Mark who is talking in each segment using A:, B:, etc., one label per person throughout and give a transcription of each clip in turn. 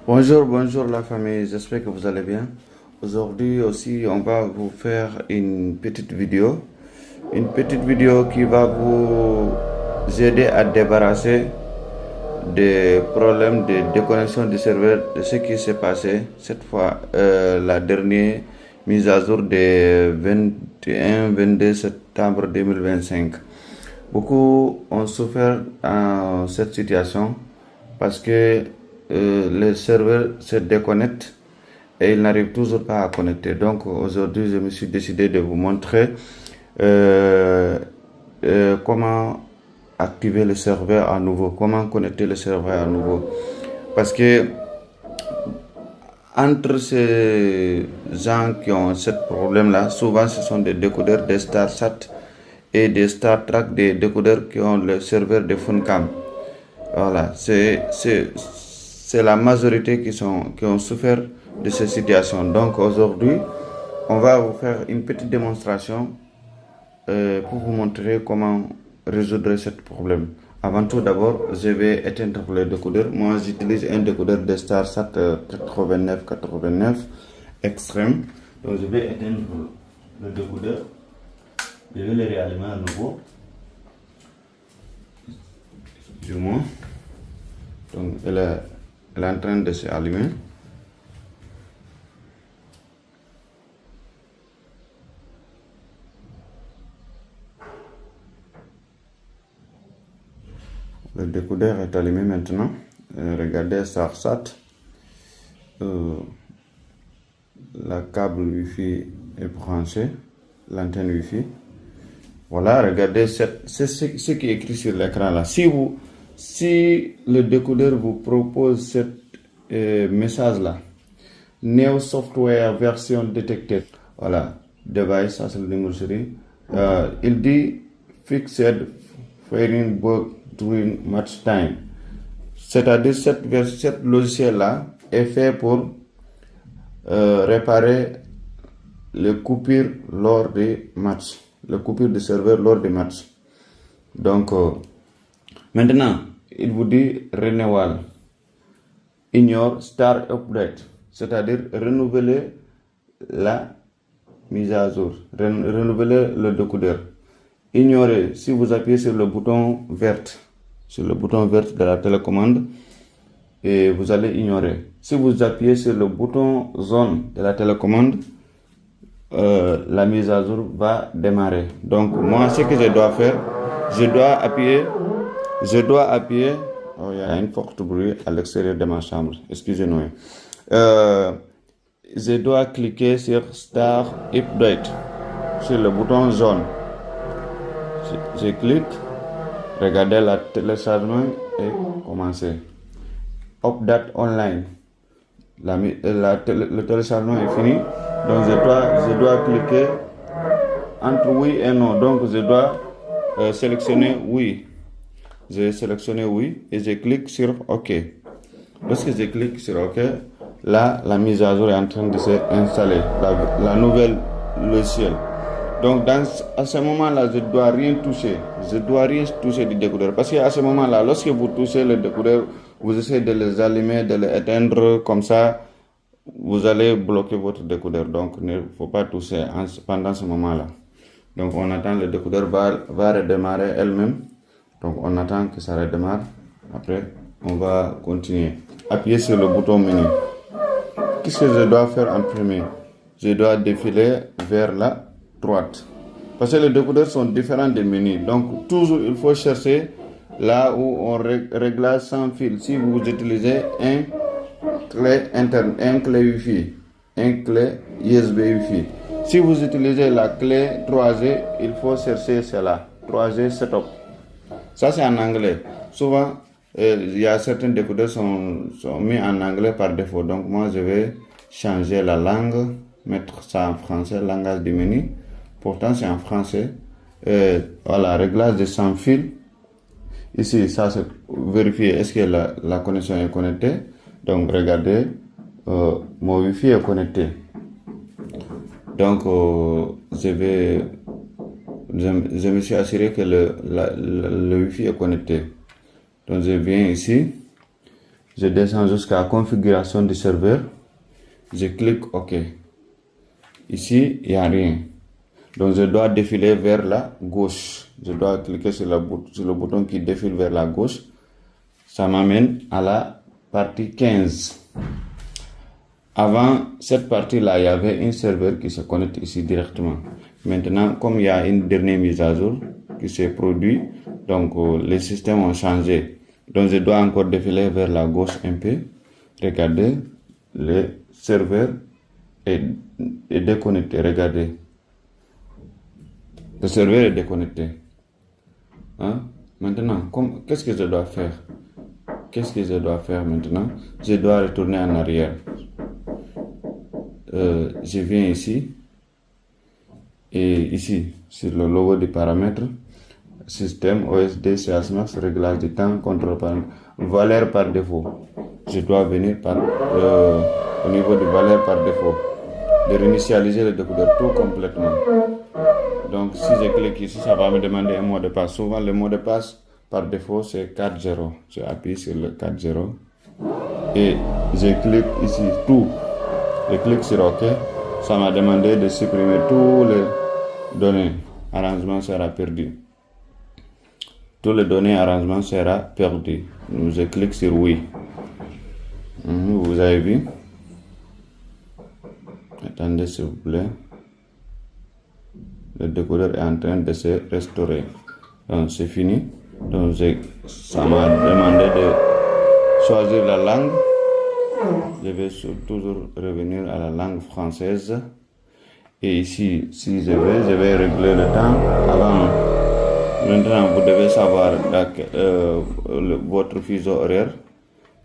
A: Bonjour la famille, j'espère que vous allez bien. Aujourd'hui aussi, on va vous faire une petite vidéo. Une petite vidéo qui va vous aider à débarrasser des problèmes de déconnexion du serveur, de ce qui s'est passé cette fois, la dernière mise à jour de 21-22 septembre 2025. Beaucoup ont souffert en cette situation parce que les serveurs se déconnectent et ils n'arrivent toujours pas à connecter. Donc aujourd'hui, je me suis décidé de vous montrer comment activer le serveur à nouveau, comment connecter le serveur à nouveau. Parce que entre ces gens qui ont ce problème-là, souvent ce sont des décodeurs des StarSat et des StarTrack, des décodeurs qui ont le serveur de Funcam. Voilà, c'est la majorité qui ont souffert de cette situation. Donc aujourd'hui, on va vous faire une petite démonstration pour vous montrer comment résoudre ce problème. Avant tout, d'abord, je vais éteindre le décodeur. Moi, j'utilise un décodeur de StarSat 8989 extrême. Donc, je vais éteindre le décodeur. Je vais le réallumer à nouveau. Excusez-moi. Donc, elle est en train de s'allumer. Le décodeur est allumé maintenant. Regardez StarSat. La câble Wi-Fi est branché. L'antenne Wi-Fi. Voilà, regardez, c'est ce qui est écrit sur l'écran là. Si le décodeur vous propose ce message là, Neo Software Version Detected, voilà, device, ça c'est le numéro de série. Il dit Fixed Firing Bug During Match Time. C'est-à-dire cette logiciel là est fait pour réparer les coupures lors des matchs. Le coupure de serveur lors des matchs. Donc, maintenant, il vous dit renewal. Ignore Star Update. C'est-à-dire renouveler la mise à jour. Renouveler le décodeur. Ignorez, si vous appuyez sur le bouton vert, de la télécommande, et vous allez ignorer. Si vous appuyez sur le bouton zone de la télécommande, la mise à jour va démarrer. Donc moi, ce que je dois faire, je dois appuyer. Oh, il y a un fort bruit à l'extérieur de ma chambre, excusez-nous. Je dois cliquer sur Start Update, sur le bouton jaune. Je clique, regardez, le téléchargement est commencé. Update online. Le téléchargement est fini. Donc je dois cliquer entre oui et non. Donc je dois sélectionner oui. J'ai sélectionné oui et je clique sur OK. Lorsque je clique sur OK, là la mise à jour est en train de s'installer, la nouvelle logiciel. Donc à ce moment-là, je ne dois rien toucher. Je dois rien toucher du décodeur. Parce qu'à ce moment-là, lorsque vous touchez le décodeur, vous essayez de les allumer, de les éteindre comme ça, vous allez bloquer votre décodeur. Donc il ne faut pas toucher pendant ce moment-là. Donc on attend, le décodeur va redémarrer elle-même. Donc on attend que ça redémarre. Après, on va continuer. Appuyez sur le bouton menu. Qu'est-ce que je dois faire en premier? Je dois défiler vers la droite. Parce que les décodeurs sont différents des menus. Donc toujours il faut chercher là où on réglage sans fil. Si vous utilisez un clé interne, un clé Wi-Fi, un clé USB Wi-Fi. Si vous utilisez la clé 3G, il faut chercher cela, 3G Setup. Ça c'est en anglais. Souvent, il y a certains décodeurs sont mis en anglais par défaut. Donc moi je vais changer la langue, mettre ça en français, langage du menu. Pourtant c'est en français. Voilà, réglage de sans fil. Ici, ça c'est vérifier est-ce que la connexion est connectée. Donc regardez, mon Wi-Fi est connecté. Donc je me suis assuré que le Wi-Fi est connecté. Donc je viens ici, je descends jusqu'à configuration du serveur, je clique OK. Ici, il n'y a rien. Donc, je dois défiler vers la gauche. Je dois cliquer sur le bouton qui défile vers la gauche. Ça m'amène à la partie 15. Avant cette partie-là, il y avait un serveur qui se connecte ici directement. Maintenant, comme il y a une dernière mise à jour qui s'est produite, donc les systèmes ont changé. Donc, je dois encore défiler vers la gauche un peu. Regardez, le serveur est déconnecté. Regardez. Le serveur est déconnecté. Hein? Maintenant, qu'est-ce que je dois faire? Qu'est-ce que je dois faire maintenant? Je dois retourner en arrière. Je viens ici. Et ici, sur le logo du paramètre, système OSD CSMAX, réglage du temps, contrôle par valeur par défaut. Je dois venir au niveau de valeur par défaut. De réinitialiser le décodeur tout complètement. Donc si je clique ici, ça va me demander un mot de passe. Souvent le mot de passe par défaut c'est 4.0. Je appuie sur le 4.0 et je clique ici tout. Je clique sur OK. Ça m'a demandé de supprimer tous les données. Arrangement sera perdu. Tous les données arrangement sera perdu. Je clique sur oui. Vous avez vu? Attendez s'il vous plaît. Le décodeur est en train de se restaurer. Donc c'est fini. Donc ça m'a demandé de choisir la langue. Je vais toujours revenir à la langue française. Et ici, si je vais régler le temps avant. Maintenant, vous devez savoir votre fuseau horaire.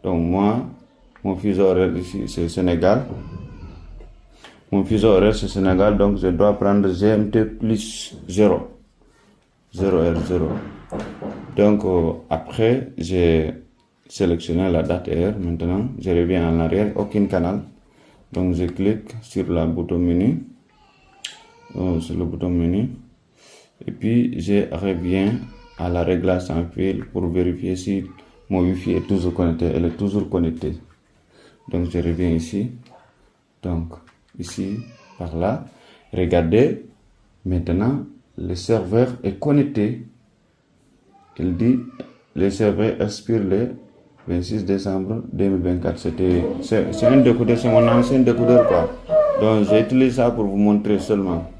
A: Donc moi, mon fuseau horaire ici, c'est Sénégal. Mon fuseau horaire c'est Sénégal, donc je dois prendre GMT plus 0. 0R0. Donc après, j'ai sélectionné la date et heure. Maintenant, je reviens en arrière, aucun canal. Donc je clique sur le bouton menu. Et puis je reviens à la réglage sans fil pour vérifier si mon Wi-Fi est toujours connecté. Elle est toujours connectée. Donc je reviens ici. Donc ici, par là. Regardez, maintenant, le serveur est connecté. Il dit, le serveur expire le 26 décembre 2024. C'est un décodeur, c'est mon ancien décodeur, quoi. Donc, j'ai utilisé ça pour vous montrer seulement.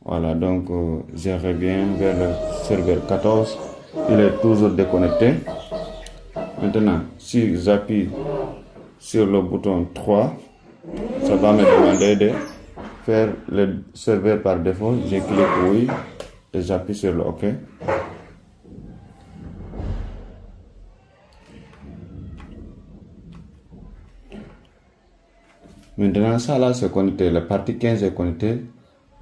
A: Voilà, donc, je reviens vers le serveur 14. Il est toujours déconnecté. Maintenant, si j'appuie sur le bouton 3, ça va me demander de faire le serveur par défaut. Je clique oui et j'appuie sur le OK. Maintenant, ça là c'est connecté. La partie 15 est connectée.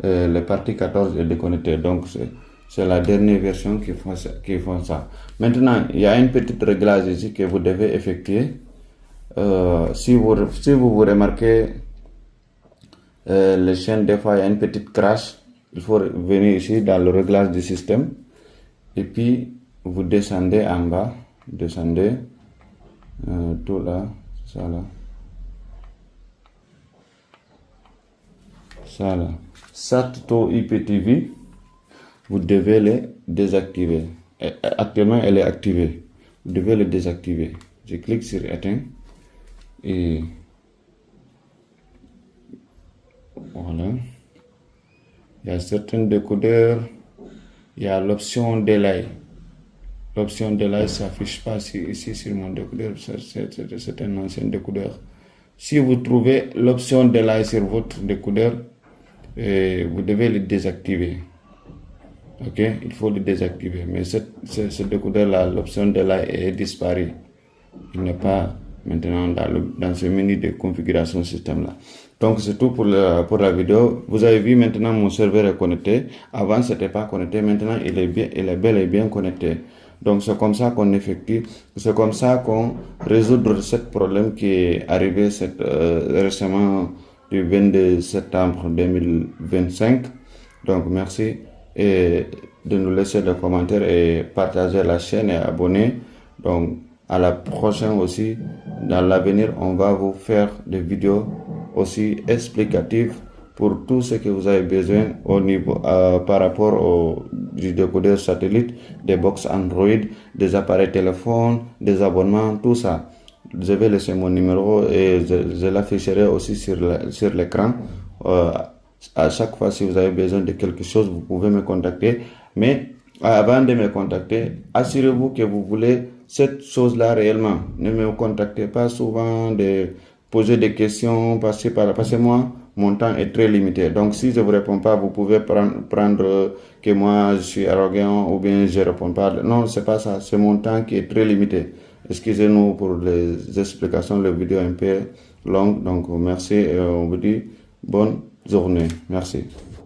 A: La partie 14 est déconnectée. Donc, c'est la dernière version qui font ça. Maintenant, il y a une petite réglage ici que vous devez effectuer. Si vous remarquez les chaînes, des fois il y a une petite crash, il faut venir ici dans le réglage du système et puis vous descendez en bas, tout là, ça là, SAT-TO IPTV, vous devez le désactiver. Actuellement elle est activée, vous devez le désactiver. Je clique sur éteindre. Et voilà, il y a certains décodeurs, il y a l'option delay. L'option delay ne s'affiche pas ici sur mon décodeur, c'est un ancien décodeur. Si vous trouvez l'option delay sur votre décodeur, vous devez le désactiver. Ok, il faut le désactiver. Mais ce décodeur-là, l'option delay est disparue. Il n'est pas maintenant dans ce menu de configuration système là. Donc c'est tout pour la vidéo. Vous avez vu maintenant mon serveur est connecté. Avant c'était pas connecté, maintenant il est bel et bien connecté. Donc c'est comme ça qu'on effectue, c'est comme ça qu'on résout ce problème qui est arrivé récemment du 22 septembre 2025. Donc merci et de nous laisser des commentaires et partager la chaîne et abonner. Donc à la prochaine aussi. Dans l'avenir, on va vous faire des vidéos aussi explicatives pour tout ce que vous avez besoin au niveau par rapport au décodeur satellite, des box Android, des appareils téléphones, des abonnements, tout ça. Je vais laisser mon numéro et je l'afficherai aussi sur l'écran. À chaque fois, si vous avez besoin de quelque chose, vous pouvez me contacter. Mais avant de me contacter, assurez-vous que vous voulez cette chose-là réellement. Ne me contactez pas souvent de poser des questions parce que moi, mon temps est très limité. Donc, si je ne vous réponds pas, vous pouvez prendre que moi, je suis arrogant ou bien je ne réponds pas. Non, c'est pas ça. C'est mon temps qui est très limité. Excusez-nous pour les explications, la vidéo un peu longue. Donc, merci et on vous dit bonne journée. Merci.